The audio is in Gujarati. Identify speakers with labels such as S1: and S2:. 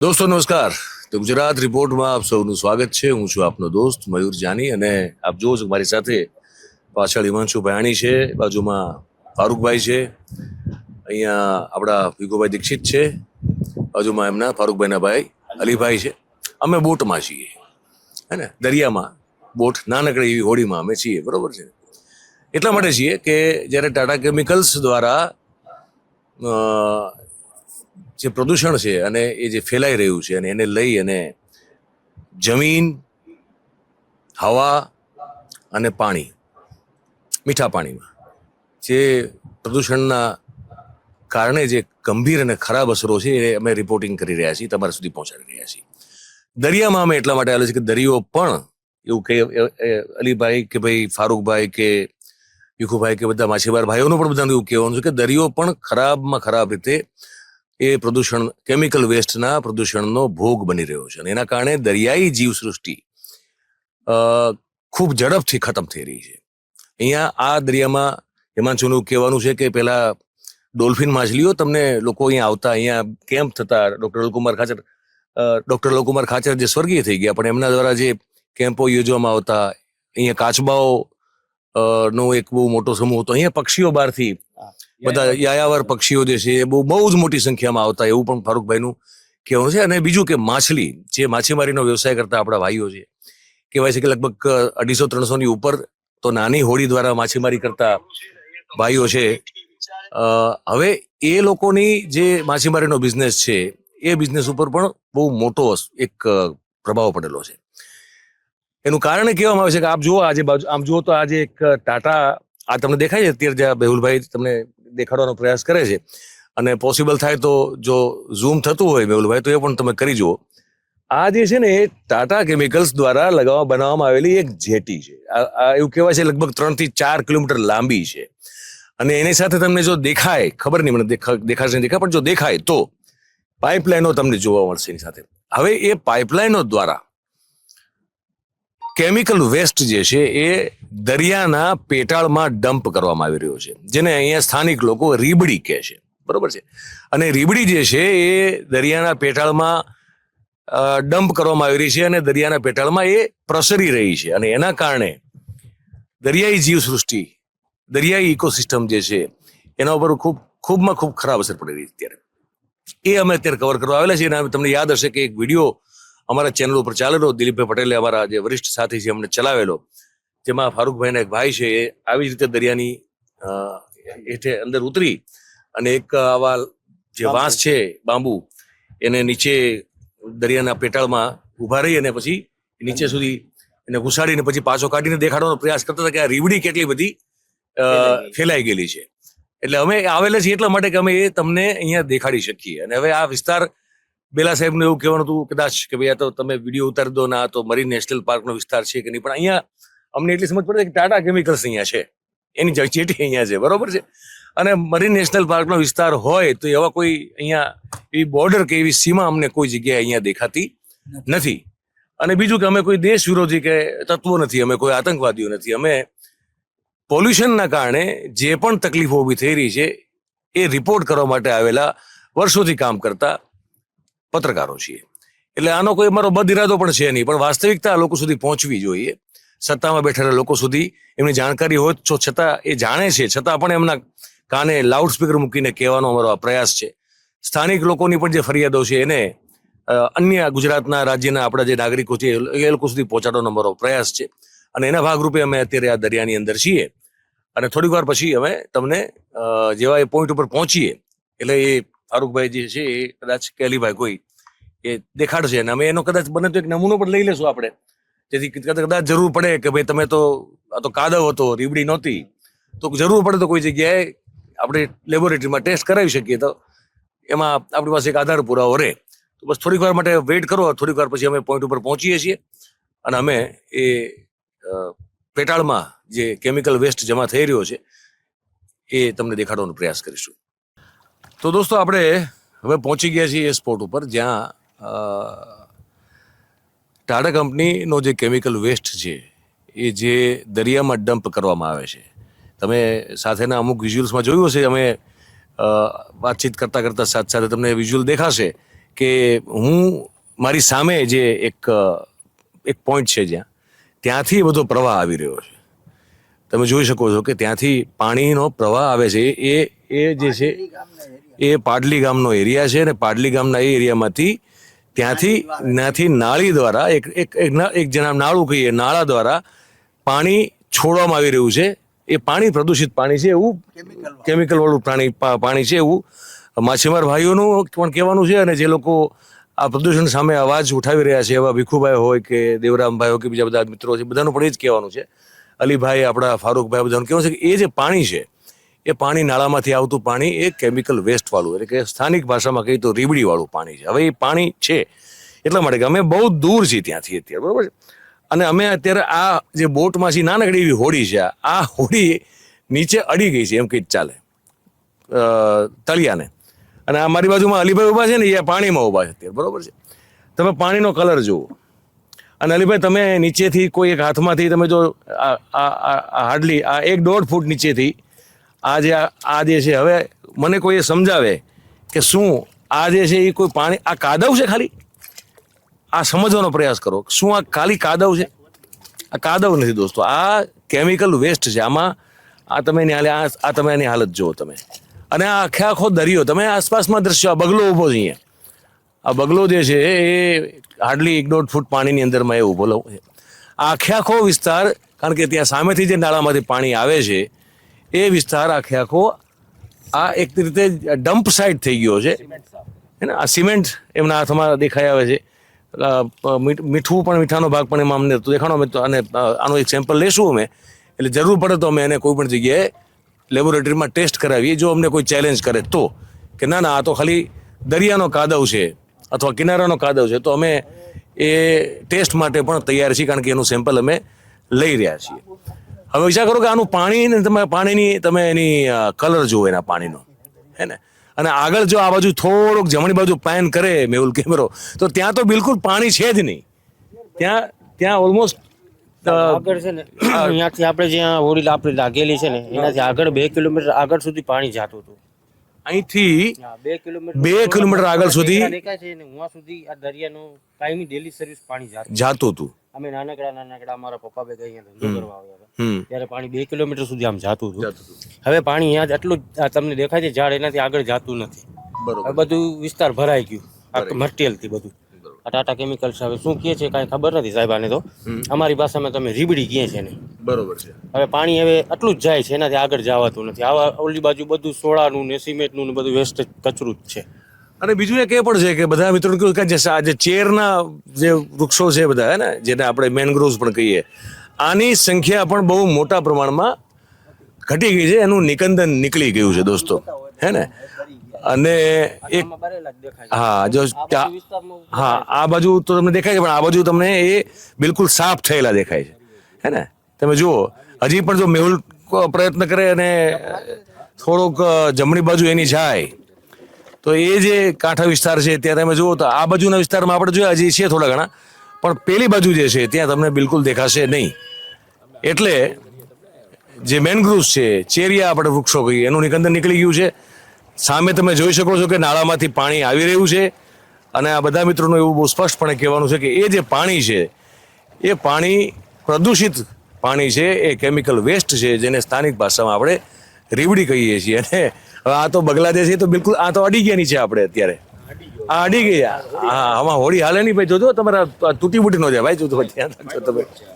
S1: દોસ્તો નમસ્કાર. તો ગુજરાત રિપોર્ટમાં આપ સૌનું સ્વાગત છે. હું છું આપનો દોસ્ત મયુર જાની અને આપ જુઓ છો મારી સાથે પાછળ હિમાંશુ ભયાણી છે, બાજુમાં ફારૂકભાઈ છે, અહીંયા આપણા વિગોભાઈ દીક્ષિત છે, બાજુમાં એમના ફારૂકભાઈના ભાઈ અલીભાઈ છે. અમે બોટમાં છીએ, હે ને, દરિયામાં બોટ નાનકડી એવી હોડીમાં અમે છીએ, બરોબર છે. એટલા માટે છીએ કે જ્યારે ટાટા કેમિકલ્સ દ્વારા જે પ્રદૂષણ છે અને એ જે ફેલાઈ રહ્યું છે અને એને લઈ અને જમીન, હવા અને પાણી, મીઠા પાણીમાં જે પ્રદૂષણના કારણે જે ગંભીર અને ખરાબ અસરો છે એ અમે રિપોર્ટિંગ કરી રહ્યા છીએ, તમારા સુધી પહોંચાડી રહ્યા છીએ. દરિયામાં અમે એટલા માટે આવેલા છે કે દરિયો પણ એવું કે અલીભાઈ કે ભાઈ ફારૂકભાઈ કે યુખુભાઈ કે બધા માછીમાર ભાઈઓનું પણ બધાનું એવું કહેવાનું છે કે દરિયો પણ ખરાબમાં ખરાબ રીતે એ પ્રદૂષણ, કેમિકલ વેસ્ટના પ્રદૂષણનો ભોગ બની રહ્યો છે અને એના કારણે દરિયાઈ જીવસૃષ્ટિ ખૂબ ઝડપથી ખતમ થઈ રહી છે. અહીંયા આ દરિયામાં હિમાંશુનું કહેવાનું છે કે પેલા ડોલ્ફિન માછલીઓ તમને લોકો અહીંયા આવતા, અહીંયા કેમ્પ થતા, ડૉક્ટર લોકુમાર ખાચર જે સ્વર્ગીય થઈ ગયા, પણ એમના દ્વારા જે કેમ્પો યોજવામાં આવતા, અહીંયા કાચબાઓ નો એક બહુ મોટો સમૂહ હતો. અહીંયા પક્ષીઓ બહારથી બધા યાયાવર પક્ષીઓ જે છે એ બહુ જ મોટી સંખ્યામાં આવતા, એવું પણ ફારૂકભાઈનું કહેવાનું છે. અને બીજું કે માછલી, જે માછીમારીનો વ્યવસાય કરતા આપણા ભાઈઓ છે, કહેવાય છે કે લગભગ 250-300 ઉપર તો નાની હોડી દ્વારા માછીમારી કરતા ભાઈઓ છે. હવે એ લોકોની જે માછીમારીનો બિઝનેસ છે એ બિઝનેસ ઉપર પણ બહુ મોટો એક પ્રભાવ પડેલો છે. એનું કારણ કહેવામાં આવે છે કે આપ જુઓ, આજે બાજુ આમ જુઓ તો આજે એક ટાટા, આ તમને દેખાય છે અત્યારે, જ્યાં મેહુલભાઈ તમને દેખાડવાનો પ્રયાસ કરે છે, અને પોસિબલ થાય તો જો ઝૂમ થતું હોય મેહુલભાઈ તો એ પણ તમે કરી જુઓ. આ જે છે ને એ ટાટા કેમિકલ્સ દ્વારા બનાવવામાં આવેલી એક જેટી છે. આ એવું કહેવાય છે લગભગ 3 થી 4 કિલોમીટર લાંબી છે. અને એની સાથે તમને જો દેખાય, ખબર નહીં મને દેખાશે નહીં દેખાય, પણ જો દેખાય તો પાઇપલાઇનો તમને જોવા મળશે એની સાથે. હવે એ પાઇપલાઇનો દ્વારા કેમિકલ વેસ્ટ જે છે એ દરિયાના પેટાળમાં ડમ્પ કરવામાં આવી રહ્યો છે, જેને અહીંયા સ્થાનિક લોકો રીબડી કહે છે, બરોબર છે. અને રીબડી જે છે એ દરિયાના પેટાળમાં ડમ્પ કરવામાં આવી રહી છે અને દરિયાના પેટાળમાં એ પ્રસરી રહી છે. અને એના કારણે દરિયાઈ જીવસૃષ્ટિ, દરિયાઈ ઇકોસિસ્ટમ જે છે એના ઉપર ખૂબમાં ખૂબ ખરાબ અસર પડી રહી છે અત્યારે. એ અમે અત્યારે કવર કરવા આવેલા છીએ. અને તમને યાદ હશે કે એક વિડીયો અમારા ચેનલ ઉપર ચાલેલો, દિલીપભાઈ પટેલે, અમારા જે વરિષ્ઠ સાથી છે, અમને ચલાવેલો, જેમાં ફારૂકભાઈના એક ભાઈ છે એ આવી જ રીતે દરિયાની હેઠે અંદર ઉતરી અને એક આવા જે વાંસ છે, બાંબુ, એને નીચે દરિયાના પેટાળમાં ઉભા રહી અને પછી નીચે સુધી એને ઘુસાડીને પછી પાછો કાઢીને દેખાડવાનો પ્રયાસ કરતા હતા કે આ રીવડી કેટલી બધી ફેલાઈ ગયેલી છે. એટલે અમે આવેલા છીએ એટલા માટે કે અમે એ તમને અહીંયા દેખાડી શકીએ. અને હવે આ વિસ્તાર, બેલા સાહેબનું એવું કહેવાનું હતું કદાચ કે ભાઈ આ તો તમે વિડીયો ઉતારી દો, ના તો મરીન નેશનલ પાર્કનો વિસ્તાર છે કે નહીં, પણ અહીંયા અમને એટલી સમજ પડે કે ટાટા કેમિકલ્સ અહીંયા છે, એની જેટી અહીંયા છે, બરોબર છે. અને મરીન નેશનલ પાર્કનો વિસ્તાર હોય તો એવા કોઈ અહીંયા એવી બોર્ડર કે એવી સીમા અમને કોઈ જગ્યાએ અહીંયા દેખાતી નથી. અને બીજું કે અમે કોઈ દેશ વિરોધી કે તત્વો નથી, અમે કોઈ આતંકવાદીઓ નથી. અમે પોલ્યુશનના કારણે જે પણ તકલીફો ઊભી થઈ રહી છે એ રિપોર્ટ કરવા માટે આવેલા વર્ષોથી કામ કરતા પત્રકારો છીએ. એટલે આનો કોઈ અમારો બદ ઇરાદો પણ છે નહીં, પણ વાસ્તવિકતા લોકો સુધી પહોંચવી જોઈએ. સત્તામાં બેઠેલા લોકો સુધી એમની જાણકારી હોય તો છતાં એ જાણે છે, છતાં પણ એમના કાને લાઉડ સ્પીકર મૂકીને કહેવાનો અમારો આ પ્રયાસ છે. સ્થાનિક લોકોની પણ જે ફરિયાદો છે એને અન્ય ગુજરાતના રાજ્યના આપણા જે નાગરિકો છે એ લોકો સુધી પહોંચાડવાનો અમારો પ્રયાસ છે. અને એના ભાગરૂપે અમે અત્યારે આ દરિયાની અંદર છીએ. અને થોડીક વાર પછી અમે તમને જેવા એ પોઈન્ટ ઉપર પહોંચીએ એટલે એ ફારૂકભાઈ જે છે એ કદાચ કે અલીભાઈ કોઈ એ દેખાડશે, અને અમે એનો કદાચ બને તો એક નમૂનો પણ લઈ લેશું આપણે, જેથી કદાચ જરૂર પડે કે ભાઈ તમે તો આ તો કાદવ હતો, રીબડી નહોતી, તો જરૂર પડે તો કોઈ જગ્યાએ આપણે લેબોરેટરીમાં ટેસ્ટ કરાવી શકીએ, તો એમાં આપણી પાસે એક આધાર પુરાવો રહે. તો બસ થોડીક વાર માટે વેઇટ કરો, થોડીક વાર પછી અમે પોઈન્ટ ઉપર પહોંચીએ છીએ અને અમે એ પેટાળમાં જે કેમિકલ વેસ્ટ જમા થઈ રહ્યો છે એ તમને દેખાડવાનો પ્રયાસ કરીશું. તો દોસ્તો આપણે હવે પહોંચી ગયા છીએ એ સ્પોટ ઉપર જ્યાં ટાટા કંપનીનો જે કેમિકલ વેસ્ટ છે એ જે દરિયામાં ડમ્પ કરવામાં આવે છે. તમે સાથેના અમુક વિઝ્યુઅલ્સમાં જોયું હશે, અમે વાતચીત કરતા કરતા સાથે તમને વિઝ્યુઅલ દેખાશે કે હું મારી સામે જે એક પોઈન્ટ છે ત્યાંથી બધો પ્રવાહ આવી રહ્યો છે. તમે જોઈ શકો છો કે ત્યાંથી પાણીનો પ્રવાહ આવે છે. એ જે છે એ પાડલી ગામનો એરિયા છે, અને પાડલી ગામના એ એરિયામાંથી ત્યાંથી નાળી દ્વારા એક જેના નાળું કહીએ, નાળા દ્વારા પાણી છોડવામાં આવી રહ્યું છે. એ પાણી પ્રદૂષિત પાણી છે, એવું કેમિકલ વાળું પાણી છે એવું માછીમાર ભાઈઓનું પણ કહેવાનું છે. અને જે લોકો આ પ્રદૂષણ સામે અવાજ ઉઠાવી રહ્યા છે, એવા ભીખુભાઈ હોય કે દેવરામભાઈ હોય કે બીજા બધા મિત્રો છે, બધાનું પણ એ જ કહેવાનું છે. અલીભાઈ, આપણા ફારૂકભાઈ, બધાનું કહેવાનું છે કે એ જે પાણી છે એ પાણી નાળામાંથી આવતું પાણી એ કેમિકલ વેસ્ટ વાળું, એટલે કે સ્થાનિક ભાષામાં કહીએ તો રીબડી વાળું પાણી છે. હવે એ પાણી છે એટલા માટે કે અમે બહુ દૂર છીએ ત્યાંથી અત્યારે, બરોબર છે. અને અમે અત્યારે આ જે બોટમાં છીએ, નાનકડી એવી હોડી છે, આ હોડી નીચે અડી ગઈ છે એમ કંઈ ચાલે, તળિયાને. અને આ મારી બાજુમાં અલીભાઈ ઊભા છે ને, એ પાણીમાં ઊભા છે અત્યારે, બરોબર છે. તમે પાણીનો કલર જુઓ. અને અલીભાઈ, તમે નીચેથી કોઈ એક હાથમાંથી તમે જો હાર્ડલી આ 1-1.5 ફૂટ નીચેથી આ જે છે, હવે મને કોઈ એ સમજાવે કે શું આ જે છે એ કોઈ પાણી, આ કાદવ છે ખાલી? આ સમજવાનો પ્રયાસ કરો, શું આ ખાલી કાદવ છે? આ કાદવ નથી દોસ્તો, આ કેમિકલ વેસ્ટ છે. આમાં તમે એની હાલત જુઓ તમે. અને આ આખો દરિયો, તમે આસપાસમાં દ્રશ્યો, આ બગલો ઊભો છે અહીંયા, આ બગલો જે છે એ હાર્ડલી 1-1.5 ફૂટ પાણીની અંદરમાં એ ઊભો છે. આ આખો વિસ્તાર, કારણ કે ત્યાં સામેથી જે નાળામાંથી પાણી આવે છે એ વિસ્તાર આખો આ એક રીતે ડમ્પ સાઇટ થઈ ગયો છે. આ સિમેન્ટ એમના હાથમાં દેખાઈ આવે છે. મીઠાનો ભાગ પણ એમાં અમને દેખાણો. અને આનો એક સેમ્પલ લેશું અમે, એટલે જરૂર પડે તો અમે એને કોઈ પણ જગ્યાએ લેબોરેટરીમાં ટેસ્ટ કરાવીએ, જો અમને કોઈ ચેલેન્જ કરે તો, કે ના આ તો ખાલી દરિયાનો કાદવ છે અથવા કિનારાનો કાદવ છે, તો અમે એ ટેસ્ટ માટે પણ તૈયાર છીએ, કારણ કે એનું સેમ્પલ અમે લઈ રહ્યા છીએ. હવે વિચાર કરો કે આનું પાણી, તમે એની કલર જુઓ એના પાણીનો, હે ને. અને આગળ જો આ બાજુ થોડોક જમણી બાજુ પેન કરે મેહુલ કેમેરો, તો ત્યાં તો બિલકુલ પાણી છે જ નહીં. ત્યાં ઓલમોસ્ટ
S2: આગળ છે ને, અહીંયાથી આપણે જ્યાં હોડી આપણે લાગેલી છે ને, એનાથી આગળ 2 કિલોમીટર આગળ સુધી પાણી જાતું હતું.
S1: અહીંથી
S2: 2
S1: કિલોમીટર આગળ સુધી
S2: દેખાય છે ને, ત્યાં સુધી આ દરિયાનું કાયમી ડેલી સર્વિસ પાણી
S1: જાતું હતું.
S2: અમે નાનકડા અમારા પપ્પા બે અહીંયા ધંધો કરવા આવ્યા હતા, ત્યારે પાણી 2 કિલોમીટર સુધી આમ જાતું હતું. હવે પાણી અહીંયા આટલું તમને દેખાય છે ઝાડ, એનાથી આગળ જાતું નથી. બરોબર, બધું વિસ્તાર ભરાઈ ગયું આ મટીરિયલથી બધું. આ ટાટા કેમિકલ્સ હવે શું કહે છે કાંઈ ખબર નથી સાહેબ. આને તો અમારી ભાષામાં તમે રીબડી કહે છે ને.
S1: બરોબર છે.
S2: હવે પાણી હવે આટલું જ જાય છે, એનાથી આગળ જવાતું નથી. આવા ઓલી બાજુ બધું સોડાનું ને સિમેન્ટનું ને બધું વેસ્ટ કચરું જ છે.
S1: અને બીજું એક એ પણ છે કે બધા મિત્રો કહ્યું કે જે ચેરના જે વૃક્ષો છે બધા, હે ને, જેને આપણે મેનગ્રોવ્સ પણ કહીએ, આની સંખ્યા પણ બહુ મોટા પ્રમાણમાં ઘટી ગઈ છે. એનું નિકંદન નીકળી ગયું છે દોસ્તો, હે ને. અને એક આ બાજુ તો તમને દેખાય છે, પણ આ બાજુ તમને એ બિલકુલ સાફ થયેલા દેખાય છે, હે ને. તમે જુઓ, હજી પણ જો મેહુલ પ્રયત્ન કરે અને થોડોક જમણી બાજુ એની જાય, તો એ જે કાંઠા વિસ્તાર છે ત્યાં તમે જુઓ તો આ બાજુના વિસ્તારમાં આપણે જોયા હજી છે થોડા ઘણા, પણ પેલી બાજુ જે છે ત્યાં તમને બિલકુલ દેખાશે નહીં. એટલે જે મેનગ્રુવ્સ છે, ચેરિયા આપણે વૃક્ષો કહીએ, એનું નિકંદન નીકળી ગયું છે. સામે તમે જોઈ શકો છો કે નાળામાંથી પાણી આવી રહ્યું છે. અને આ બધા મિત્રોનું એવું બહુ સ્પષ્ટપણે કહેવાનું છે કે એ જે પાણી છે એ પાણી પ્રદૂષિત પાણી છે, એ કેમિકલ વેસ્ટ છે, જેને સ્થાનિક ભાષામાં આપણે રીબડી કહીએ છીએ. અને આ તો બગલા જે છે તો બિલકુલ આ તો અડી ગયા છે આપણે અત્યારે, આ અડી ગયા. હા, આમાં હોડી હાલે નહીં ભાઈ, જોજો તમારા તૂટી બૂટી ન જાય ભાઈ, જોજો ધ્યાન રાખજો તમે.